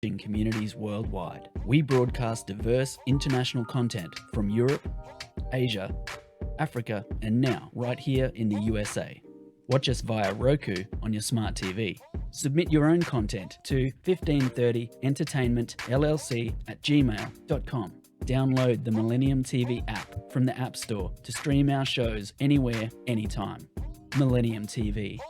communities worldwide. We broadcast diverse international content from Europe, Asia, Africa, and now right here in the USA. Watch us via Roku on your smart TV. Submit your own content to 1530entertainmentllc@gmail.com. Download the Millennium TV app from the App Store to stream our shows anywhere, anytime. Millennium TV.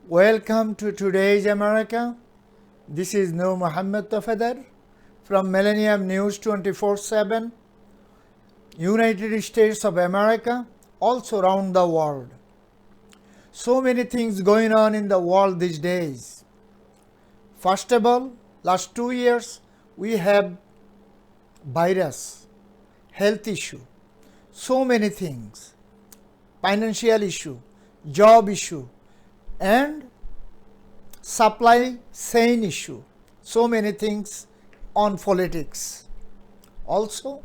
Welcome to today's America. This is Mohammad Tofader from Millennium News 24/7, United States of America, also around the world. So many things going on in the world these days. First of all, last 2 years we have virus, health issue, so many things, financial issue, job issue, and supply chain issue, so many things on politics. Also,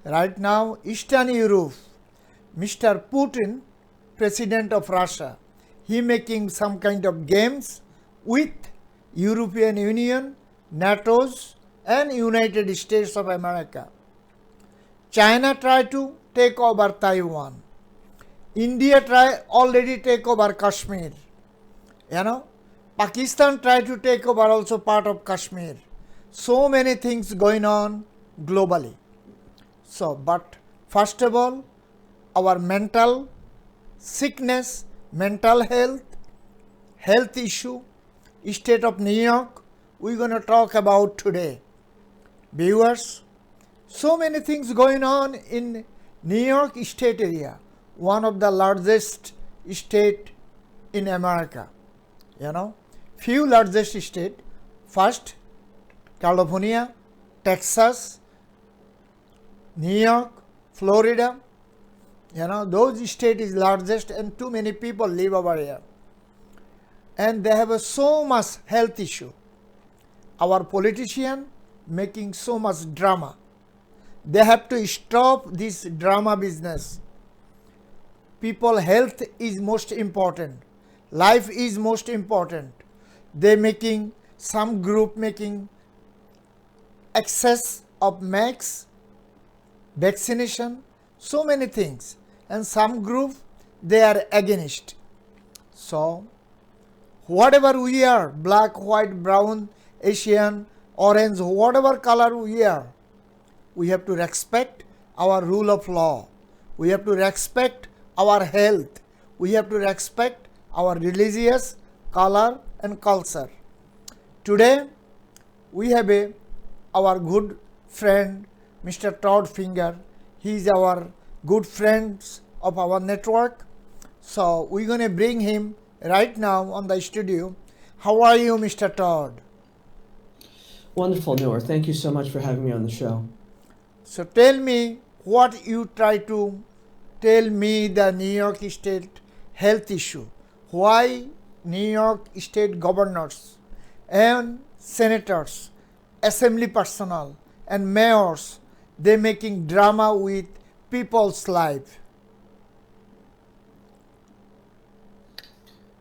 right now, Eastern Europe, Mr. Putin, President of Russia, he making some kind of games with European Union, NATO's, and United States of America. China try to take over Taiwan. India already take over Kashmir. Pakistan tried to take over also part of Kashmir. So many things going on globally. But first of all, our mental sickness, mental health issue, state of New York, we're going to talk about today. Viewers, so many things going on in New York state area, one of the largest state in America. Few largest state, first California, Texas, New York, Florida, those state is largest and too many people live over here. And they have so much health issue. Our politician making so much drama. They have to stop this drama business. People health is most important. Life is most important. They making, some group making excess of max, vaccination, so many things. And some group, they are against. So, whatever we are, black, white, brown, Asian, orange, whatever color we are, we have to respect our rule of law. We have to respect our health. We have to respect our religious color and culture. Today, we have our good friend, Mr. Todd Finger. He is our good friend of our network. So, we're going to bring him right now on the studio. How are you, Mr. Todd? Wonderful, Noor. Thank you so much for having me on the show. So, tell me what you try to tell me the New York State health issue. Why New York State governors and senators, assembly personnel and mayors, they making drama with people's life?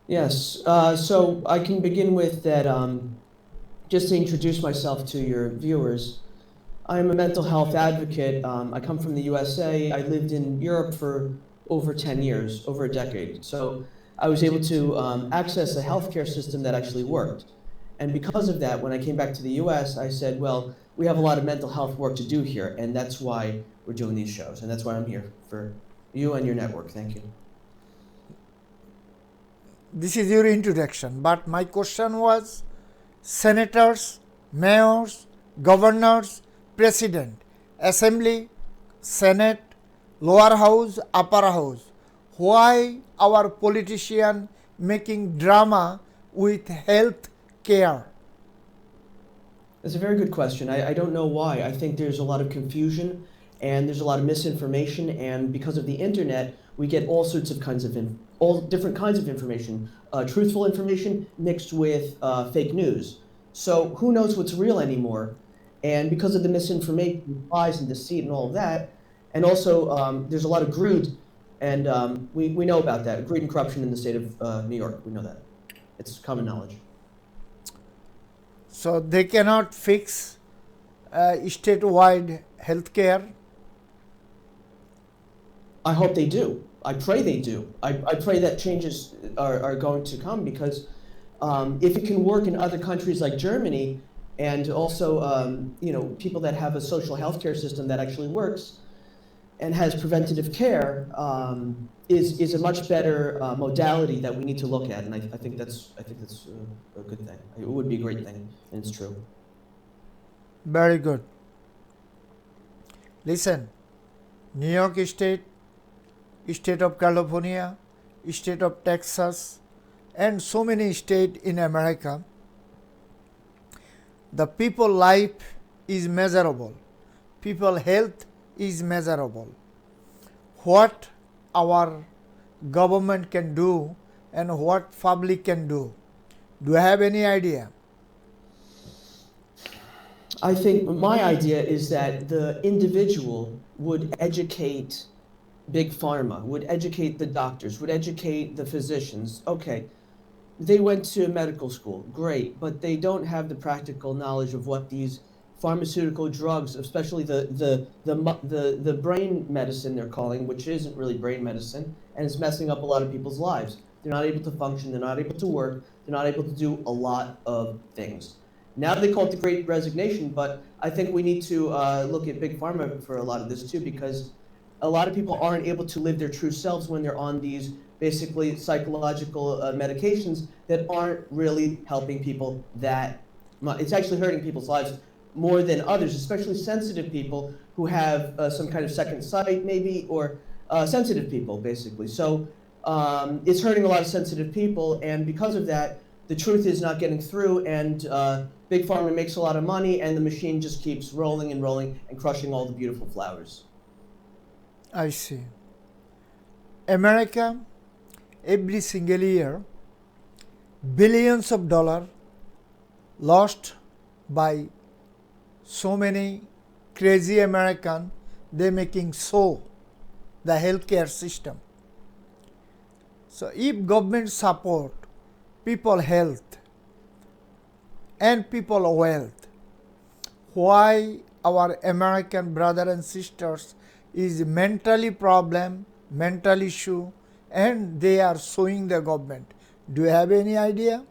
Yes, so I can begin with that. Just to introduce myself to your viewers, I'm a mental health advocate. I come from the USA. I lived in Europe for over 10 years, over a decade. So I was able to access a healthcare system that actually worked. And because of that, when I came back to the US, I said, well, we have a lot of mental health work to do here, and that's why we're doing these shows, and that's why I'm here for you and your network. Thank you. This is your introduction, but my question was senators, mayors, governors, president, assembly, senate, lower house, upper house. Why our politician making drama with health care? That's a very good question. I don't know why. I think there's a lot of confusion and there's a lot of misinformation, and because of the internet, we get all sorts of kinds of all different kinds of information, truthful information mixed with fake news. So who knows what's real anymore? And because of the misinformation, lies and deceit and all of that, and also there's a lot of greed, and we know about that, greed and corruption in the state of New York. We know that. It's common knowledge. So they cannot fix statewide health care. I hope they do. I pray they do. I pray that changes are going to come, because if it can work in other countries like Germany, and also people that have a social health care system that actually works and has preventative care, is a much better modality that we need to look at, and I think that's a good thing. It would be a great thing, and it's true. Very good. Listen, New York State, State of California, State of Texas, and so many states in America, the people life is measurable. People health is measurable. What our government can do and what public can do. Do you have any idea? I think my idea is that the individual would educate Big Pharma, would educate the doctors, would educate the physicians. Okay, they went to medical school, great, but they don't have the practical knowledge of what these pharmaceutical drugs, especially the brain medicine they're calling, which isn't really brain medicine, and it's messing up a lot of people's lives. They're not able to function, they're not able to work, they're not able to do a lot of things. Now they call it the Great Resignation, but I think we need to look at Big Pharma for a lot of this too, because a lot of people aren't able to live their true selves when they're on these basically psychological medications that aren't really helping people that much. It's actually hurting people's lives more than others, especially sensitive people who have some kind of second sight maybe, or sensitive people basically. So it's hurting a lot of sensitive people, and because of that, the truth is not getting through, and Big Pharma makes a lot of money, and the machine just keeps rolling and rolling and crushing all the beautiful flowers. I see. America, every single year, billions of dollars lost by so many crazy American. They making so the healthcare system. So if government support people health and people wealth, why our American brother and sisters is mentally problem, mental issue, and they are suing the government? Do you have any idea?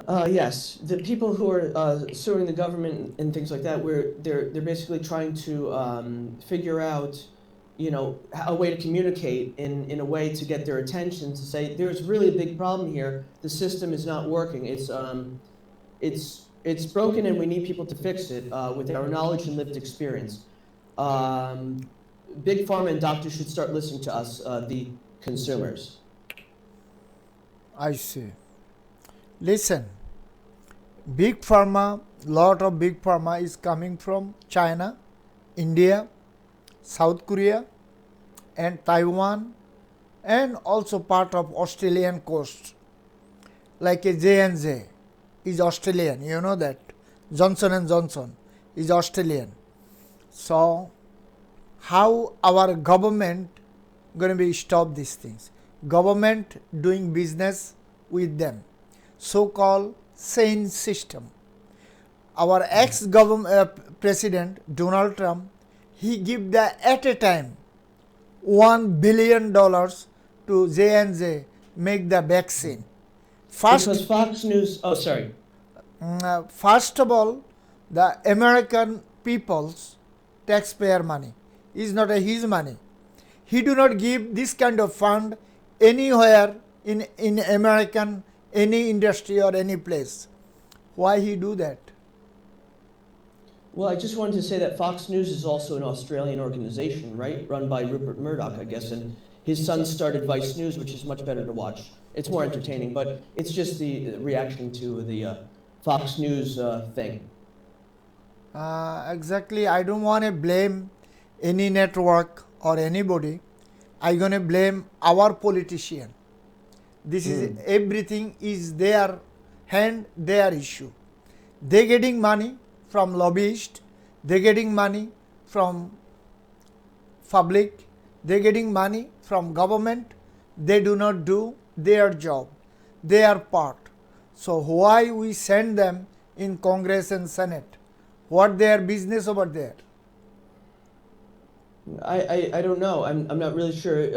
Yes, the people who are suing the government and things like that, where they're basically trying to figure out, a way to communicate in a way to get their attention, to say there's really a big problem here. The system is not working. It's broken, and we need people to fix it with our knowledge and lived experience. Big Pharma and doctors should start listening to us, the consumers. I see. Listen, big pharma, lot of big pharma is coming from China, India, South Korea, and Taiwan, and also part of Australian coast, like a J&J is Australian. You know that Johnson & Johnson is Australian. So how our government going to be stop these things? Government doing business with them, so-called sane system. Our ex-president Donald Trump, he give the at a time $1 billion to J&J make the vaccine. Because Fox News, oh, sorry. First of all, the American people's taxpayer money is not his money. He do not give this kind of fund anywhere in American, any industry or any place. Why he do that? Well, I just wanted to say that Fox News is also an Australian organization, right? Run by Rupert Murdoch, I guess, and his son started Vice News, which is much better to watch. It's more entertaining, but it's just the reaction to the Fox News thing. Exactly. I don't want to blame any network or anybody. I'm going to blame our politician. This is everything is their hand, their issue. They getting money from lobbyists, they getting money from public, they getting money from government. They do not do their job, their part. So why we send them in Congress and Senate? What their business over there? I don't know. I'm not really sure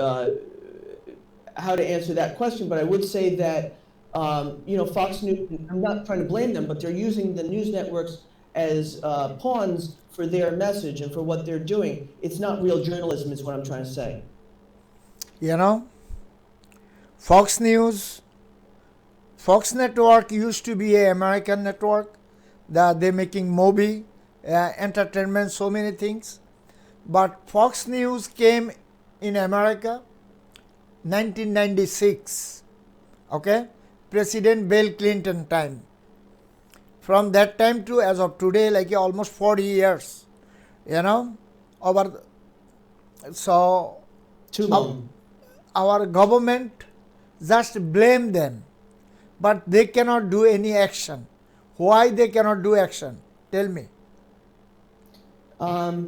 how to answer that question, but I would say that Fox News, I'm not trying to blame them, but they're using the news networks as pawns for their message and for what they're doing. It's not real journalism is what I'm trying to say. Fox News, Fox Network used to be an American network. They're making movie, entertainment, so many things. But Fox News came in America 1996, okay? President Bill Clinton time. From that time to as of today, like almost 40 years, so Too long. our government just blame them, but they cannot do any action. Why they cannot do action? Tell me.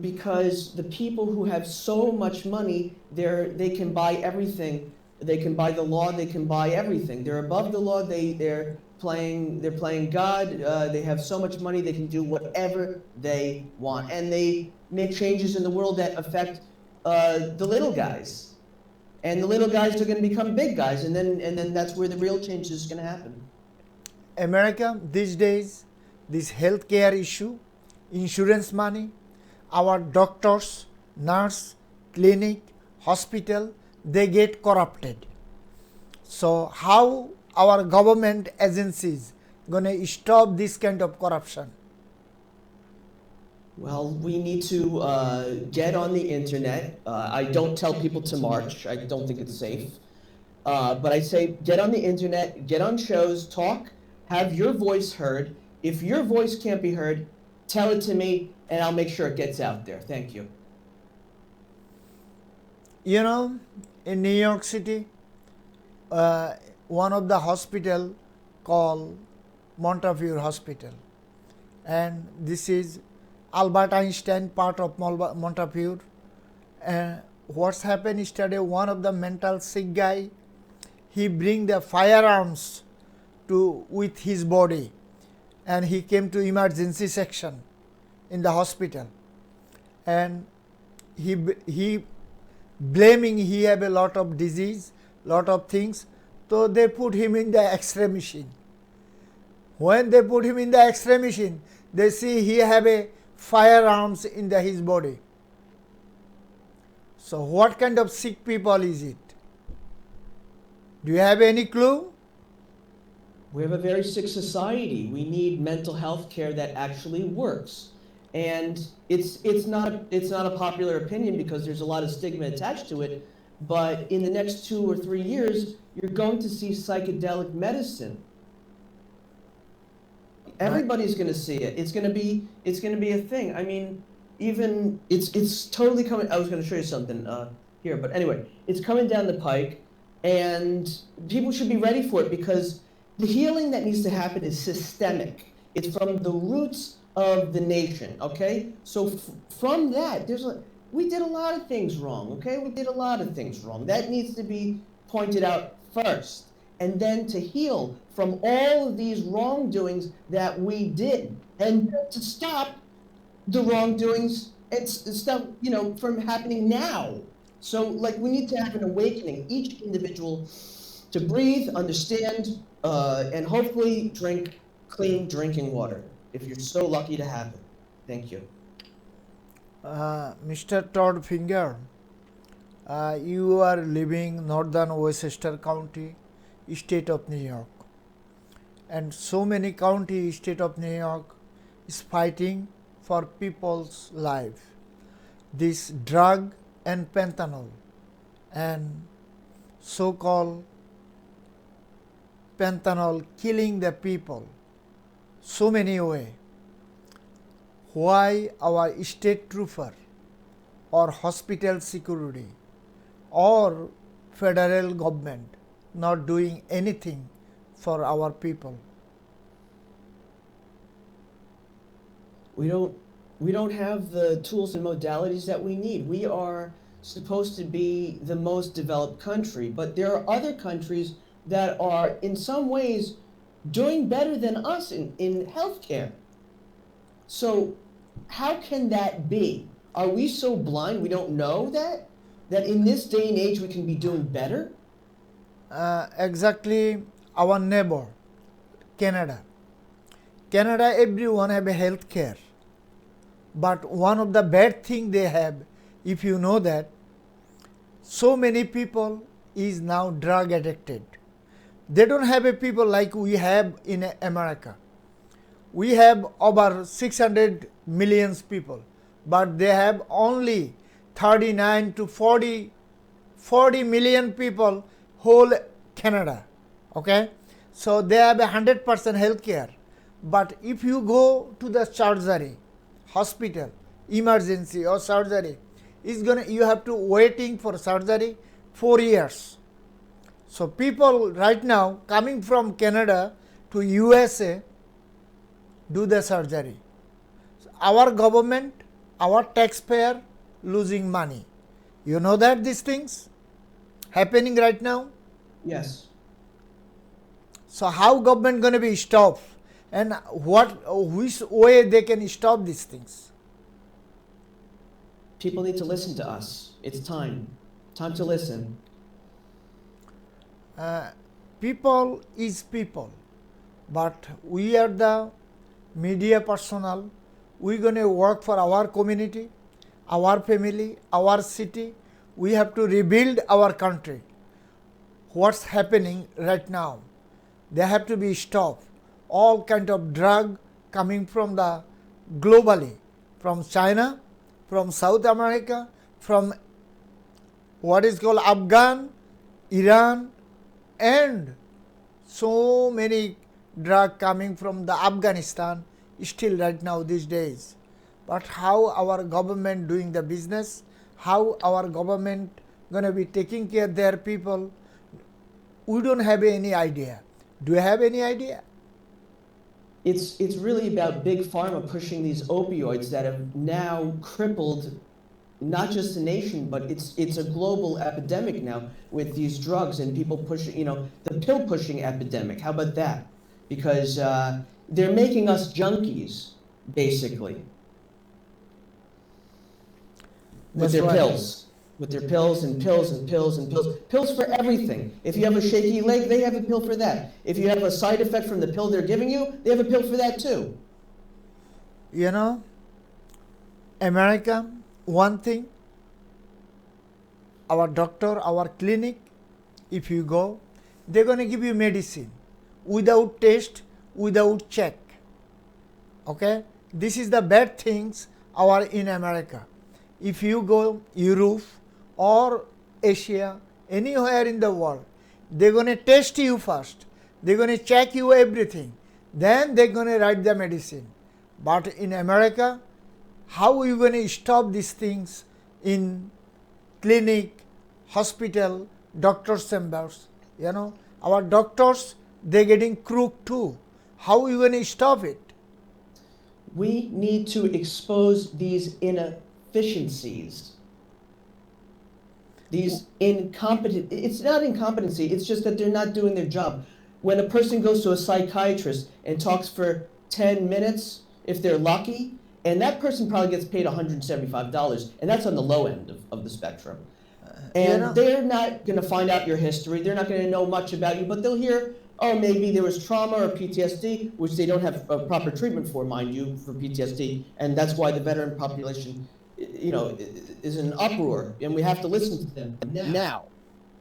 Because the people who have so much money, they can buy everything. They can buy the law. They can buy everything. They're above the law. They're playing God. They have so much money. They can do whatever they want, and they make changes in the world that affect the little guys. And the little guys are going to become big guys, and then that's where the real change is going to happen. America these days, this healthcare issue, insurance money, our doctors, nurse, clinic, hospital, they get corrupted. So how our government agencies gonna stop this kind of corruption? Well, we need to get on the internet. I don't tell people to march. I don't think it's safe. But I say get on the internet, get on shows, talk, have your voice heard. If your voice can't be heard, tell it to me, and I'll make sure it gets out there. Thank you. In New York City, one of the hospital called Montefiore Hospital, and this is Albert Einstein part of Montefiore. What's happened yesterday, one of the mental sick guy, he bring the firearms with his body, and he came to emergency section in the hospital, and he blaming he have a lot of disease, lot of things, so they put him in the X-ray machine. When they put him in the X-ray machine, they see he have a firearms in his body. So what kind of sick people is it? Do you have any clue? We have a very sick society. We need mental health care that actually works. And it's not a popular opinion because there's a lot of stigma attached to it, but in the next 2 or 3 years, you're going to see psychedelic medicine. Everybody's going to see it. It's going to be a thing. I mean, even it's totally coming. I was going to show you something here, but anyway, it's coming down the pike, and people should be ready for it because the healing that needs to happen is systemic. It's from the roots of the nation, okay? So from that, we did a lot of things wrong, okay? We did a lot of things wrong. That needs to be pointed out first. And then to heal from all of these wrongdoings that we did. And to stop the wrongdoings and stop, from happening now. So, like, we need to have an awakening, each individual, to breathe, understand, and hopefully drink clean drinking water, if you're so lucky to have it. Thank you. Mr. Todd Finger, you are living northern Westchester County, state of New York, and so many county, state of New York is fighting for people's life. This drug and fentanyl and so-called fentanyl killing the people so many way. Why our state trooper or hospital security or federal government not doing anything for our people? We don't have the tools and modalities that we need. We are supposed to be the most developed country, but there are other countries that are in some ways doing better than us in healthcare. So how can that be? Are we so blind we don't know that in this day and age we can be doing better? Exactly, our neighbor, Canada. Canada, everyone have a health care. But one of the bad thing they have, if you know that, so many people is now drug addicted. They don't have a people like we have in America. We have over 600 million people, but they have only 39 to 40 million people whole Canada. Okay, so they have 100% health care. But if you go to the surgery, hospital, emergency or surgery, you have to waiting for surgery 4 years. So people right now coming from Canada to USA do the surgery. Our government, our taxpayer losing money. You know that these things happening right now? Yes. So how government going to be stopped, and which way they can stop these things? People need to listen to us. It's time to listen. People is people, but we are the media personnel. We're going to work for our community, our family, our city. We have to rebuild our country. What's happening right now? They have to be stopped. All kind of drug coming from the globally, from China, from South America, from what is called Afghan, Iran, and so many drug coming from the Afghanistan still right now these days. But how our government doing the business, how our government going to be taking care of their people, we don't have any idea. Do you have any idea? It's really about big pharma pushing these opioids that have now crippled not just the nation, but it's a global epidemic now with these drugs and people pushing, the pill pushing epidemic. How about that? Because they're making us junkies, basically, with That's their right. pills. With their pills and pills and pills and pills. Pills for everything. If you have a shaky leg, they have a pill for that. If you have a side effect from the pill they're giving you, they have a pill for that too. You know, America, one thing, our doctor, our clinic, if you go, they're going to give you medicine without test, without check. Okay? This is the bad things in America. If you go Europe or Asia, anywhere in the world, they're going to test you first. They're going to check you everything. Then they're going to write the medicine. But in America, how are you going to stop these things in clinic, hospital, doctor's chambers? Our doctors, they're getting crooked too. How are you going to stop it? We need to expose these inefficiencies. These it's not incompetency, it's just that they're not doing their job. When a person goes to a psychiatrist and talks for 10 minutes, if they're lucky, and that person probably gets paid $175, and that's on the low end of the spectrum. And they're not going to find out your history. They're not going to know much about you, but they'll hear, oh, maybe there was trauma or PTSD, which they don't have proper treatment for, mind you, for PTSD. And that's why the veteran population, is in uproar. And we have to listen to them now,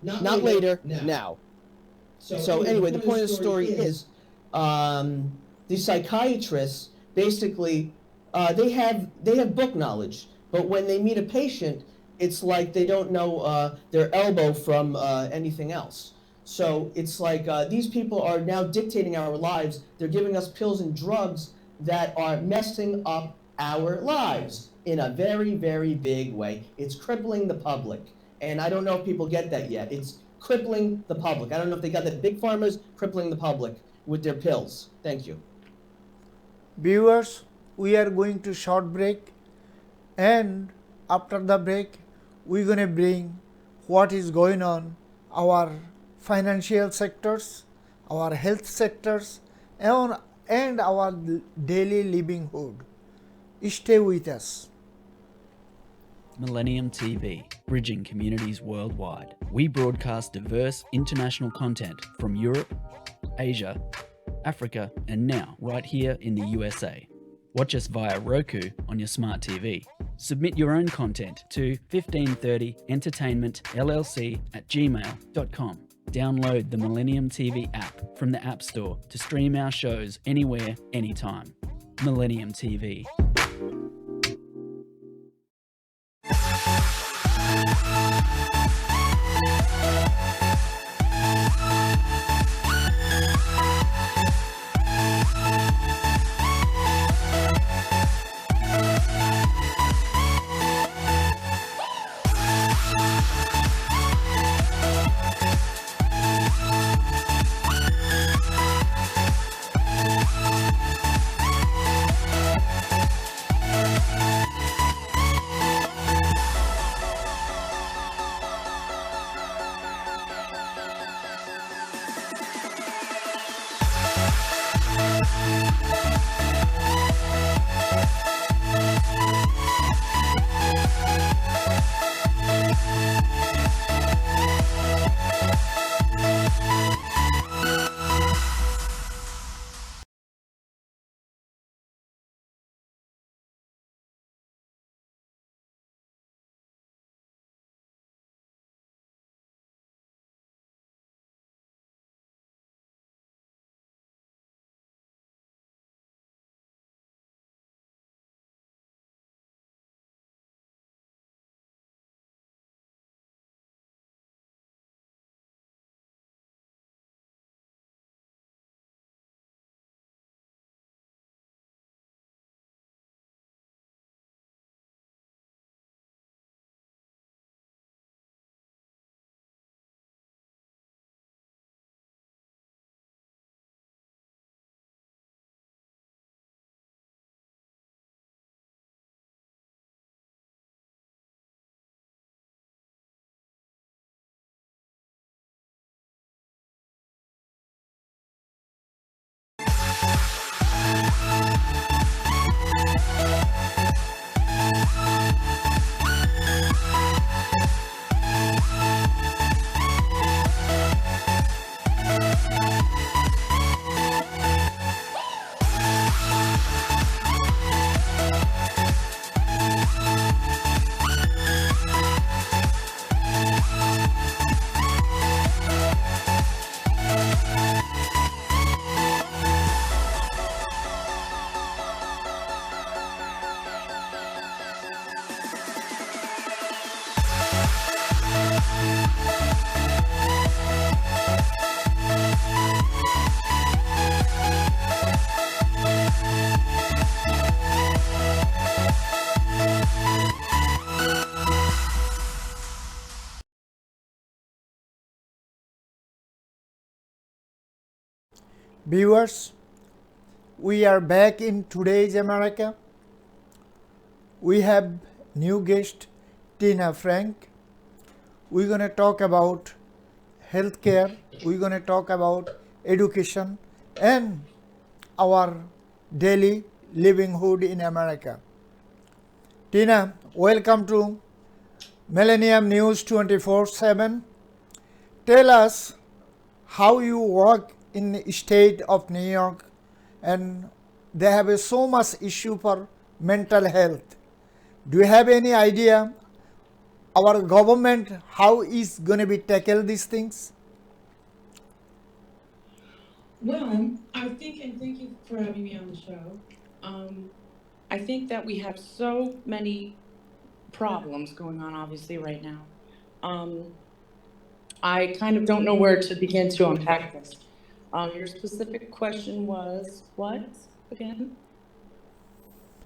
not later, now. So anyway, the point of the story is these psychiatrists basically they have book knowledge, but when they meet a patient, it's like they don't know their elbow from anything else. So it's like these people are now dictating our lives. They're giving us pills and drugs that are messing up our lives in a very, very big way. It's crippling the public. And I don't know if people get that yet. It's crippling the public. I don't know if they got that. Big pharma's crippling the public with their pills. Thank you. Viewers, we are going to short break, and after the break we're going to bring what is going on our financial sectors, our health sectors, and our daily livelihood. Stay with us. Millennium TV, bridging communities worldwide. We broadcast diverse international content from Europe, Asia, Africa, and now right here in the USA. Watch us via Roku on your smart TV. Submit your own content to 1530entertainmentllc@gmail.com. Download the Millennium TV app from the App Store to stream our shows anywhere, anytime. Millennium TV. Viewers, we are back in today's America. We have new guest Tina Frank. We're going to talk about healthcare. We're going to talk about education and our daily livelihood in America. Tina, welcome to Millennium News 24/7. Tell us how you work in the state of New York, and they have so much issue for mental health. Do you have any idea our government how is going to be tackle these things? Well, I think, and thank you for having me on the show. I think that we have so many problems going on, obviously, right now. I kind of don't know where to begin to unpack this. Your specific question was what again?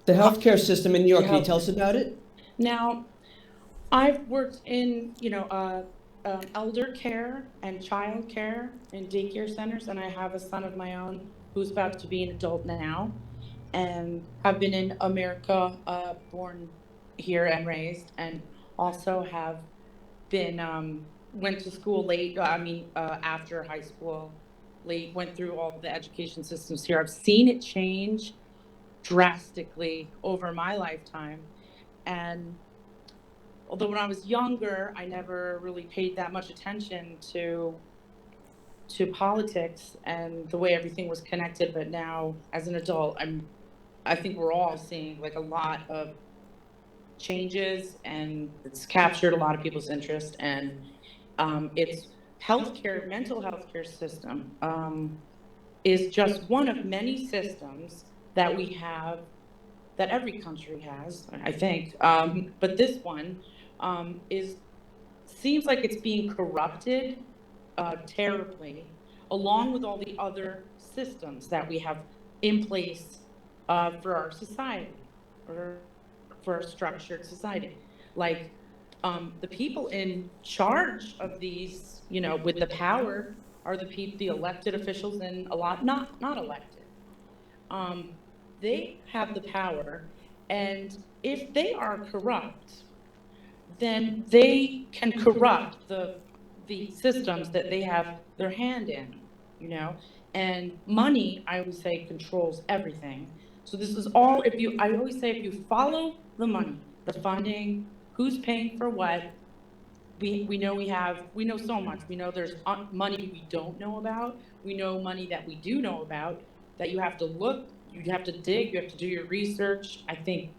The healthcare system in New York, can you Health- tell us about it? Now, I've worked in, elder care and child care in daycare centers, and I have a son of my own who's about to be an adult now, and have been in America, born here and raised, and also have been, went to school late, after high school, late, went through all the education systems here. I've seen it change drastically over my lifetime, and although when I was younger, I never really paid that much attention to politics and the way everything was connected. But now, as an adult, I think we're all seeing like a lot of changes, and it's captured a lot of people's interest. And it's healthcare, mental health care system is just one of many systems that we have, that every country has, I think. But this one seems like it's being corrupted terribly, along with all the other systems that we have in place for our society, or for our structured society. Like the people in charge of these, with the power, are the elected officials, and a lot not elected. They have the power, and if they are corrupt, then they can corrupt the systems that they have their hand in, and money, I would say, controls everything. So this is all, I always say, if you follow the money, the funding, who's paying for what, we know so much. We know there's money we don't know about. We know money that we do know about, that you have to look, you have to dig, you have to do your research. I think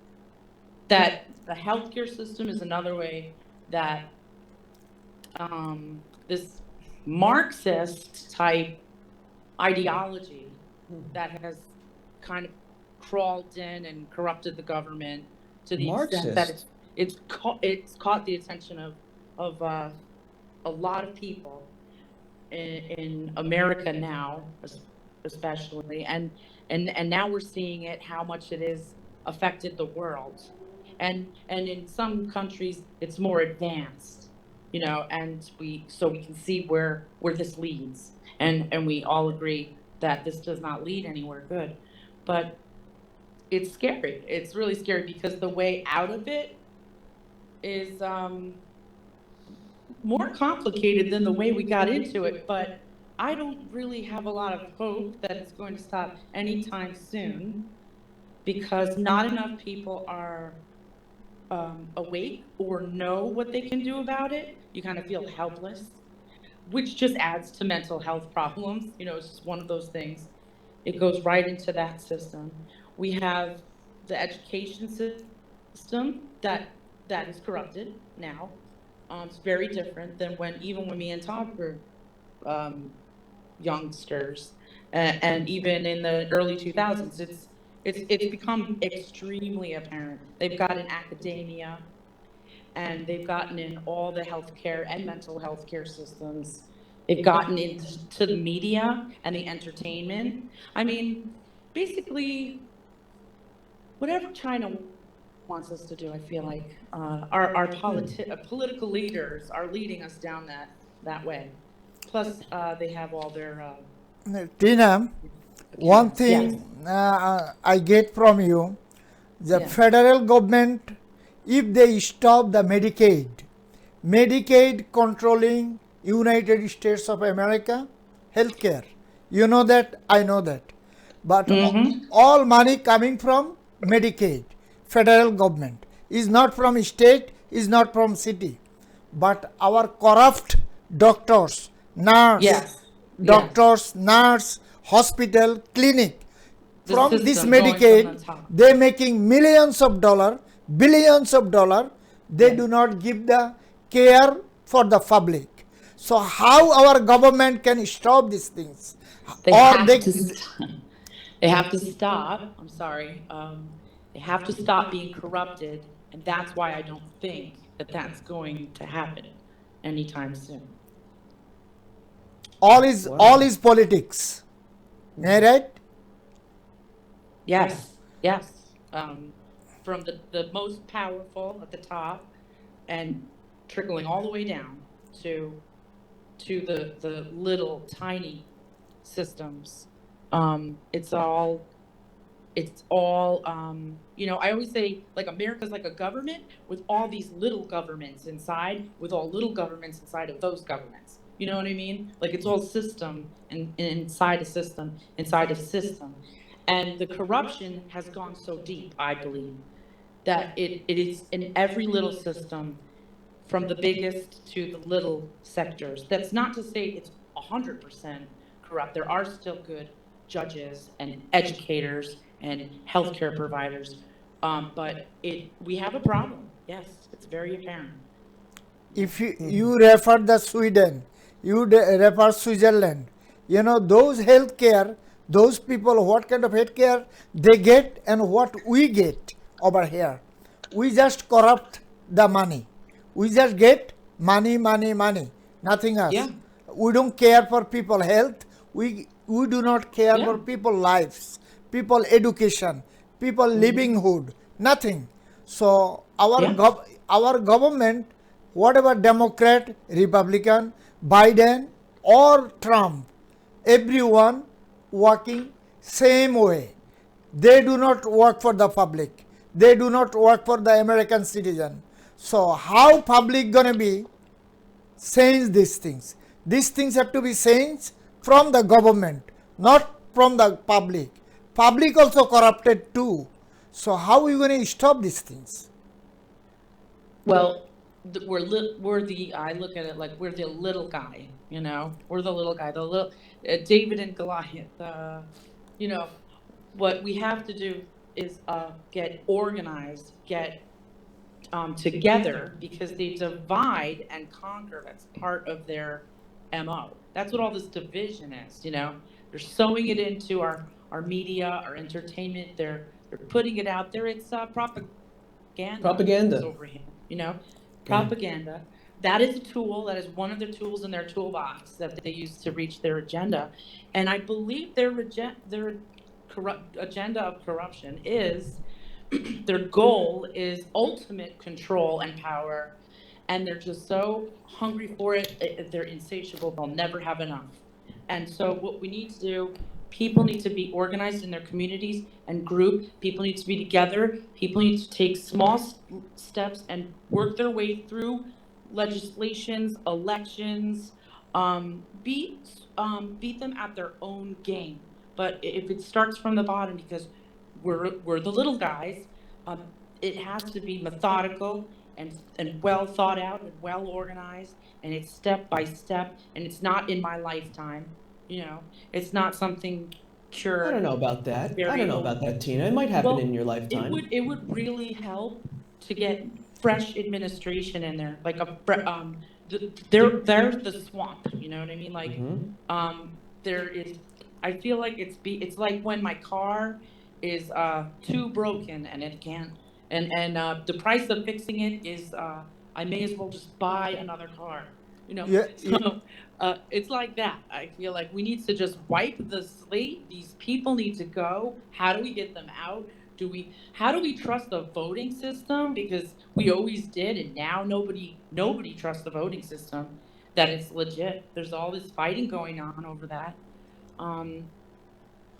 that the healthcare system is another way that this Marxist type ideology that has kind of crawled in and corrupted the government to the extent that it's caught the attention of a lot of people in America now, especially, and now we're seeing it, how much it has affected the world, and in some countries it's more advanced, and we can see where this leads, and we all agree that this does not lead anywhere good. But it's scary. It's really scary, because the way out of it is more complicated than the way we got into it. But I don't really have a lot of hope that it's going to stop anytime soon, because not enough people are awake or know what they can do about it. You kind of feel helpless, which just adds to mental health problems. It's just one of those things. It goes right into that system. We have the education system that is corrupted now. It's very different than even when me and Todd were youngsters, and even in the early 2000s, it's become extremely apparent. They've got in academia, and they've gotten in all the healthcare and mental health care systems. They've gotten into the media and the entertainment. I mean, basically, whatever China wants us to do, I feel like our political leaders are leading us down that way. Plus, they have all their Tina, one thing I get from you, the federal government, if they stop the Medicaid controlling United States of America healthcare, you know that, I know that, but all money coming from Medicaid, federal government, is not from state, is not from city, but our corrupt doctors, nurse, Yes. doctors, nurse, hospital, clinic. The From this system going from Medicaid, the top. they making millions of dollar, billions of dollar. They Yes. do not give the care for the public. So how our government can stop these things? They Or have they to they have to stop. I'm sorry. They have to stop being corrupted, and that's why I don't think that that's going to happen anytime soon. all is politics. Right? Yes, yes. From the most powerful at the top and trickling all the way down to the little tiny systems. It's all I always say, like, America's like a government with all these little governments inside, with all little governments inside of those governments. You know what I mean? Like, it's all system and inside a system, inside a system. And the corruption has gone so deep, I believe, that it is in every little system, from the biggest to the little sectors. That's not to say it's 100% corrupt. There are still good judges and educators and healthcare providers, but we have a problem. Yes, it's very apparent. If you refer the Sweden, you refer Switzerland, those healthcare, those people, what kind of healthcare they get and what we get over here. We just corrupt the money. We just get money, nothing else. Yeah. We don't care for people health. We do not care Yeah. for people lives, people education, people livelihood, nothing. So Yeah. our government, whatever Democrat, Republican, Biden or Trump, everyone working same way. They do not work for the public. They do not work for the American citizen. So how public gonna be change these things? These things have to be changed from the government, not from the public. Public also corrupted too. So how are you going to stop these things? Well, I look at it like we're the little guy, we're the little guy, the little David and Goliath. What we have to do is get organized, get together, because they divide and conquer. That's part of their MO. That's what all this division is. They're sewing it into our media, our entertainment. They're putting it out there. It's propaganda over here. Propaganda. That is a tool. That is one of the tools in their toolbox that they use to reach their agenda. And I believe their agenda of corruption is their goal is ultimate control and power, and they're just so hungry for it. They're insatiable. They'll never have enough. And so what we need to do, people need to be organized in their communities and group. People need to be together. People need to take small steps and work their way through legislations, elections, beat them at their own game. But if it starts from the bottom, because we're the little guys, it has to be methodical and well thought out and well organized, and it's step by step, and it's not in my lifetime. It's not something cured. I don't know about that. Tina. It might happen in your lifetime. It would really help to get fresh administration in there, like there's the swamp. You know what I mean? Like, there is. I feel like it's like when my car is too broken and it can't, and the price of fixing it is I may as well just buy another car. So it's like that. I feel like we need to just wipe the slate. These people need to go. How do we get them out? How do we trust the voting system? Because we always did, and now nobody trusts the voting system, that it's legit. There's all this fighting going on over that.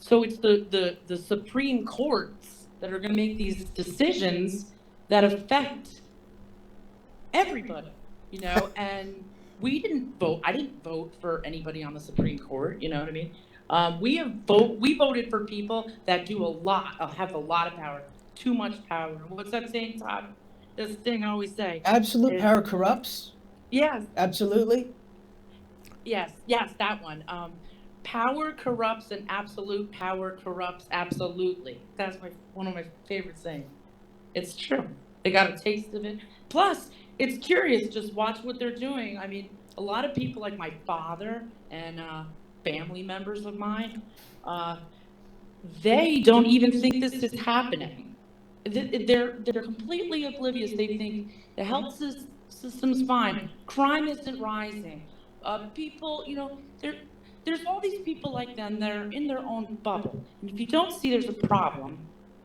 So it's the Supreme Courts that are going to make these decisions that affect everybody, and we didn't vote. I didn't vote for anybody on the Supreme Court. You know what I mean? We voted for people that have a lot of power, too much power. What's that saying, Todd? this thing I always say. Absolute power corrupts. Yes. Absolutely. Yes, that one. Power corrupts and absolute power corrupts absolutely. That's one of my favorite sayings. It's true. They got a taste of it. Plus, it's curious. Just watch what they're doing. I mean, a lot of people like my father and family members of mine, they don't even think this is happening. They're completely oblivious. They think the health system's fine. Crime isn't rising. People, there's all these people like them that are in their own bubble. And if you don't see there's a problem,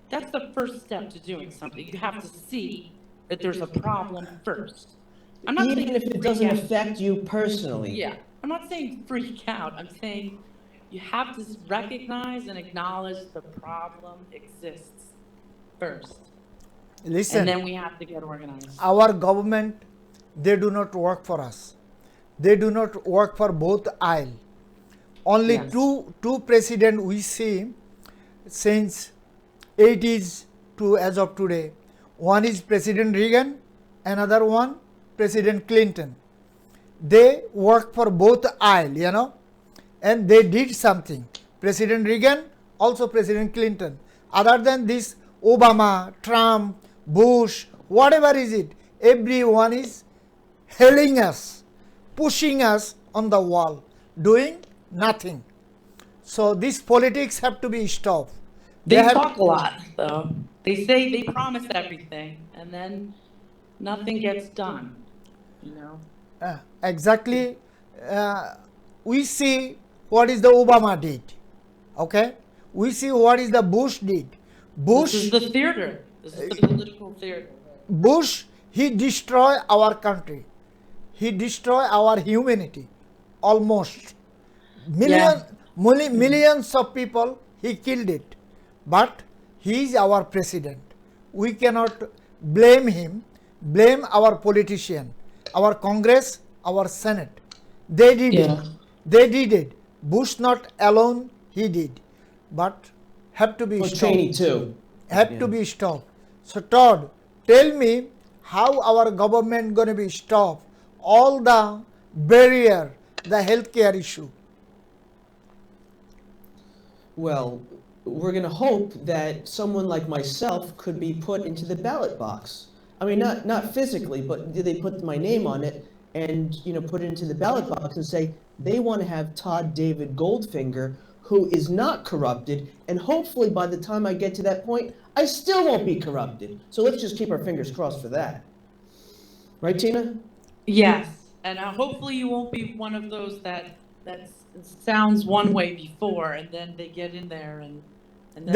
that's the first step to doing something. You have to see that there's a problem first. I'm not Even saying if it doesn't affect you personally. Yeah, I'm not saying freak out. I'm saying you have to recognize and acknowledge the problem exists first. Listen, and then we have to get organized. Our government, they do not work for us. They do not work for both aisle. Only Yes. two presidents we see since 80s to as of today. One is President Reagan, another one President Clinton. They work for both aisle, and they did something. President Reagan, also President Clinton. Other than this, Obama, Trump, Bush, whatever is it, everyone is hailing us, pushing us on the wall, doing nothing. So these politics have to be stopped. They have talk a lot, though. They say they promise everything, and then nothing gets done. Exactly. We see what is the Obama did. Okay, we see what is the Bush did. Bush. This is the theater. This is the political theater. Bush, he destroyed our country. He destroyed our humanity, almost. Millions of people, he killed it. But he is our president. We cannot blame him, blame our politician, our Congress, our Senate. They did it. They did it. Bush not alone, he did. But have to be stopped. Cheney too. Have to be stopped. So Todd, tell me how our government going to be stopped all the barrier, the healthcare issue. Well, we're going to hope that someone like myself could be put into the ballot box. I mean, not physically, but they put my name on it and, put it into the ballot box and say they want to have Todd David Goldfinger, who is not corrupted, and hopefully by the time I get to that point, I still won't be corrupted. So let's just keep our fingers crossed for that. Right, Tina? Yes, and hopefully you won't be one of those that sounds one way before, and then they get in there and then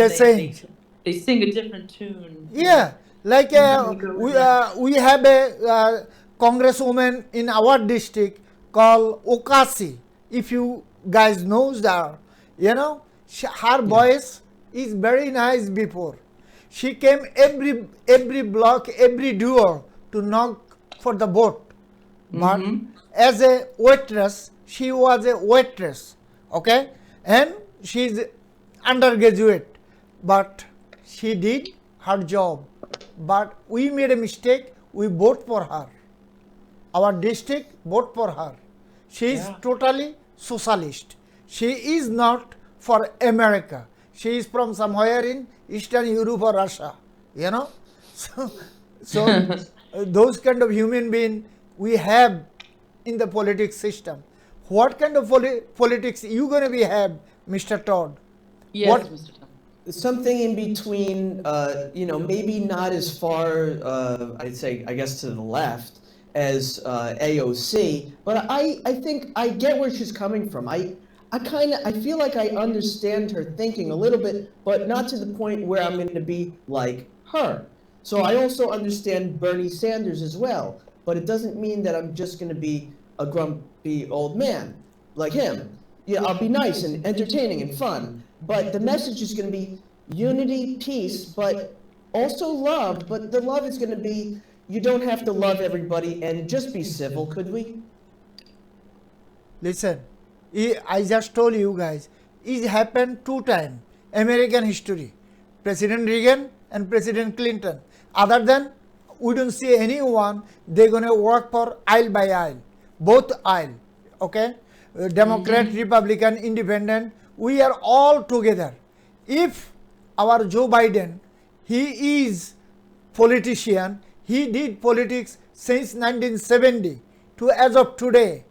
they sing a different tune. Yeah, like we have a congresswoman in our district called Okasi. If you guys knows her, her voice is very nice before. She came every block, every door to knock for the vote. But as a waitress, she was a waitress, okay? And she's undergraduate, but she did her job. But we made a mistake, we vote for her. Our district vote for her. She is totally socialist. She is not for America. She is from somewhere in Eastern Europe or Russia, So those kind of human being we have in the politics system. What kind of politics you going to have, Mr. Todd? Yes, Mr. Todd. Something in between, maybe not as far, I'd say, I guess to the left as AOC, but I think I get where she's coming from. I feel like I understand her thinking a little bit, but not to the point where I'm going to be like her. So I also understand Bernie Sanders as well, but it doesn't mean that I'm just going to be a grumpy old man like him. Yeah, I'll be nice and entertaining and fun, but the message is going to be unity, peace, but also love. But the love is going to be, you don't have to love everybody and just be civil, could we? Listen, I just told you guys, it happened 2 times, American history, President Reagan and President Clinton. Other than we don't see anyone, they're going to work for aisle by aisle, both aisle, okay? Democrat, Republican, Independent, we are all together. If our Joe Biden, he is politician, he did politics since 1970 to as of today.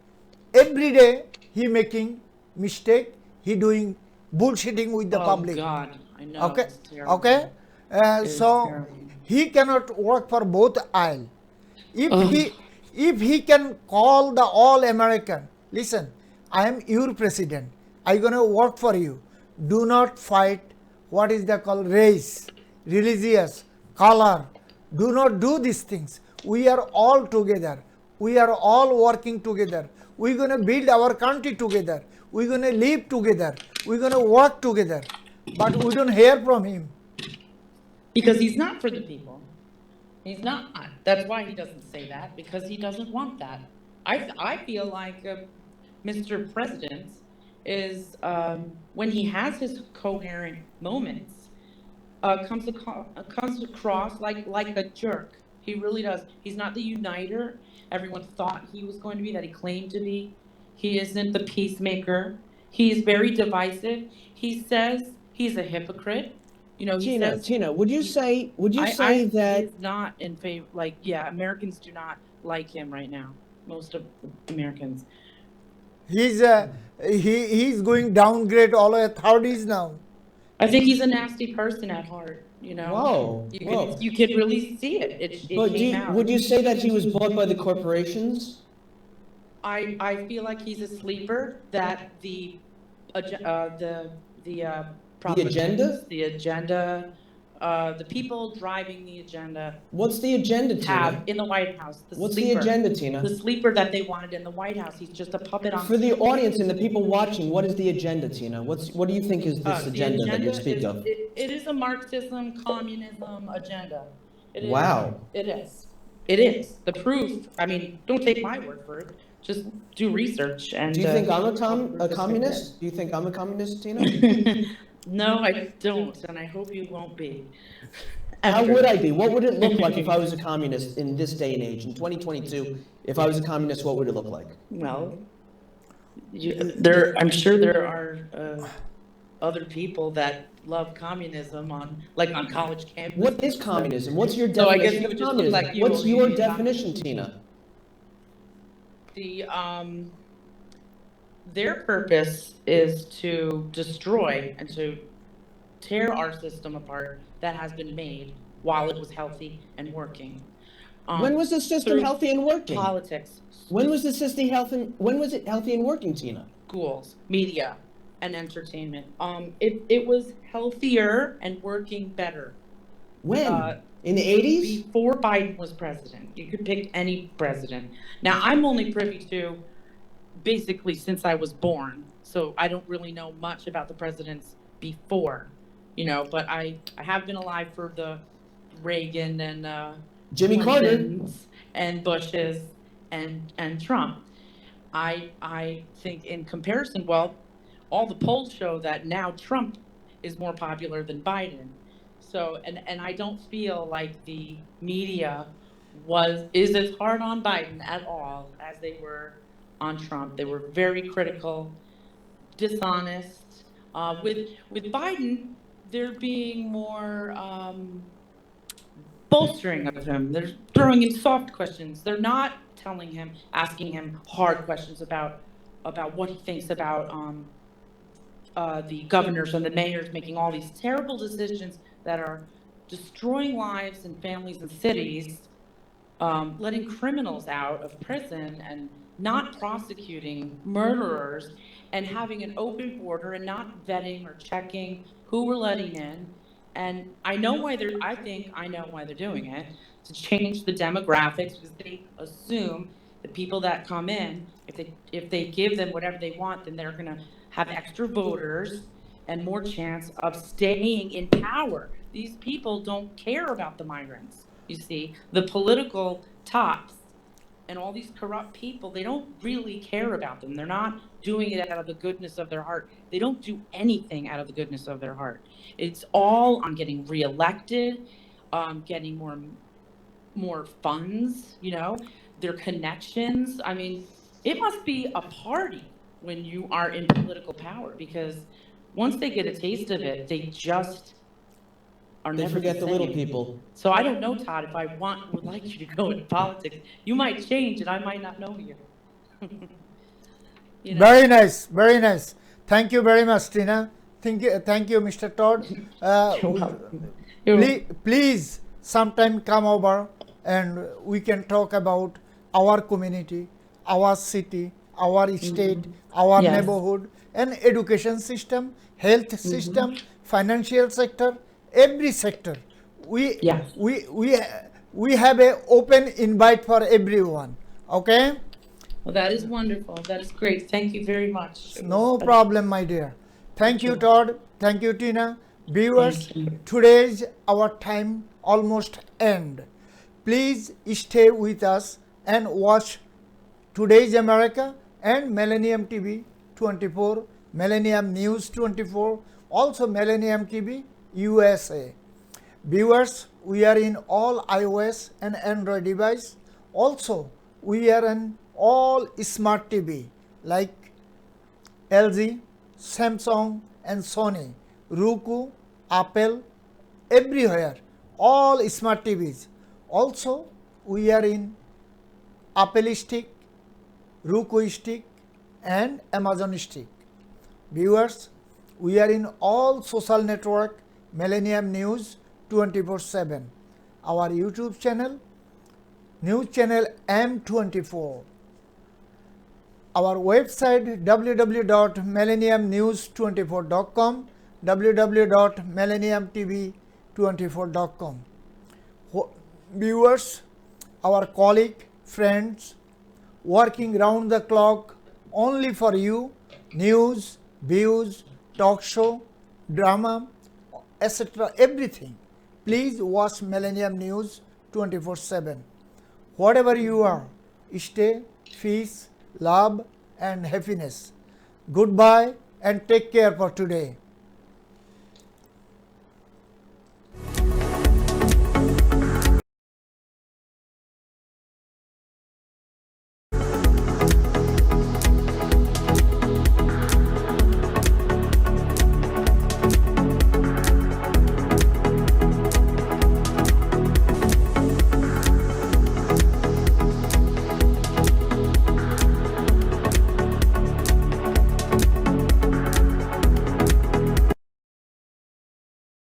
Every day he making mistake, he doing bullshitting with the public. Oh God, I know. Okay, It's terrible. okay. It's So terrible. he cannot work for both aisle. If he can call the all American, listen, I am your president, I gonna work for you. Do not fight what is the called race, religious, color. Do not do these things. We are all together. We are all working together. We're gonna build our country together. We're gonna live together. We're gonna work together. But we don't hear from him. Because he's not for the people. He's not. That's why he doesn't say that, because he doesn't want that. I feel like Mr. President is, when he has his coherent moments, comes across like a jerk. He really does. He's not the uniter everyone thought he was going to be, that he claimed to be. He isn't the peacemaker. He's very divisive. He says he's a hypocrite. You know, he says, Tina, would you say that he's not in favor? Like, yeah, Americans do not like him right now. Most of Americans. He's going downgrade all the authorities now. I think he's a nasty person at heart. You know. Whoa, You could really see it. It but came out. would you say that he was bought by the corporations? I feel like he's a sleeper. That the agenda? the agenda, the people driving the agenda What's the agenda, Tina? have in the White House. What's sleeper, the agenda, Tina? The sleeper that they wanted in the White House. He's just a puppet on. For the audience and the people watching, what is the agenda, Tina? What do you think is this The agenda that you speak of? It is a Marxism, communism agenda. It is. Wow. It is. It is. The proof, I mean, don't take my word for it. Just do research. And Do you think I'm a communist? Do you think I'm a communist, Tina? No, I don't, and I hope you won't be. How would I be? What would it look like if I was a communist in this day and age, in 2022? If I was a communist, what would it look like? Well, I'm sure there are other people that love communism on college campuses. What is communism? What's your So I guess definition it of would just look communism? like you What's were your using definition, Tina? Their purpose is to destroy and to tear our system apart that has been made while it was healthy and working. When was the system through healthy and working? Politics, When was the system healthy? When was it healthy and working, Tina? schools, media, and entertainment. It was healthier and working better. When? In the 80s? Before Biden was president. You could pick any president. Now, I'm only privy to basically since I was born, so I don't really know much about the presidents before, but I have been alive for the Reagan and Jimmy Carter Clintons and Bushes and Trump. I think in comparison, well, all the polls show that now Trump is more popular than Biden. So, and I don't feel like the media is as hard on Biden at all as they were on Trump. They were very critical, dishonest. With Biden, they're being more bolstering of him. They're throwing him soft questions. They're not asking him hard questions about what he thinks about the governors and the mayors making all these terrible decisions that are destroying lives and families and cities, letting criminals out of prison and not prosecuting murderers, and having an open border and not vetting or checking who we're letting in. And I think I know why they're doing it, to change the demographics, because they assume the people that come in, if they give them whatever they want, then they're going to have extra voters and more chance of staying in power. These people don't care about the migrants. You see, the political tops and all these corrupt people, they don't really care about them. They're not doing it out of the goodness of their heart. They don't do anything out of the goodness of their heart. It's all on getting reelected, getting more funds, their connections. I mean, it must be a party when you are in political power, because once they get a taste of it, they just are They never forget the little same. people. So I don't know, Todd, if I would like you to go into politics. You might change and I might not know you. Very nice, very nice. Thank you very much, Tina. Thank you, Mr. Todd. You're welcome. Please sometime come over and we can talk about our community, our city, our state, our Yes. neighborhood, and education system, health system, financial sector, every sector. We Yes. we have a open invite for everyone. Okay. Well, that is wonderful. That is great. Thank you very much. No problem, my dear. Thank you, Todd. Thank you, Tina. Viewers, Thank you. today's our time almost end. Please stay with us and watch Today's America and Millennium TV 24, Millennium News 24, also Millennium TV USA. Viewers, we are in all iOS and Android device. Also, we are in all smart TV like LG, Samsung and Sony, Roku, Apple, everywhere, all smart TVs. Also, we are in Apple stick, Roku stick and Amazon stick. Viewers, we are in all social network, Millennium News 24/7. Our YouTube channel, news channel M24. Our website www.millenniumnews24.com, www.millenniumtv24.com. Viewers, our colleague, friends, working round the clock only for you, news, views, talk show, drama, etc. everything. Please watch Millennium News 24/7. Whatever you are, stay, peace, love and happiness. Goodbye and take care for today.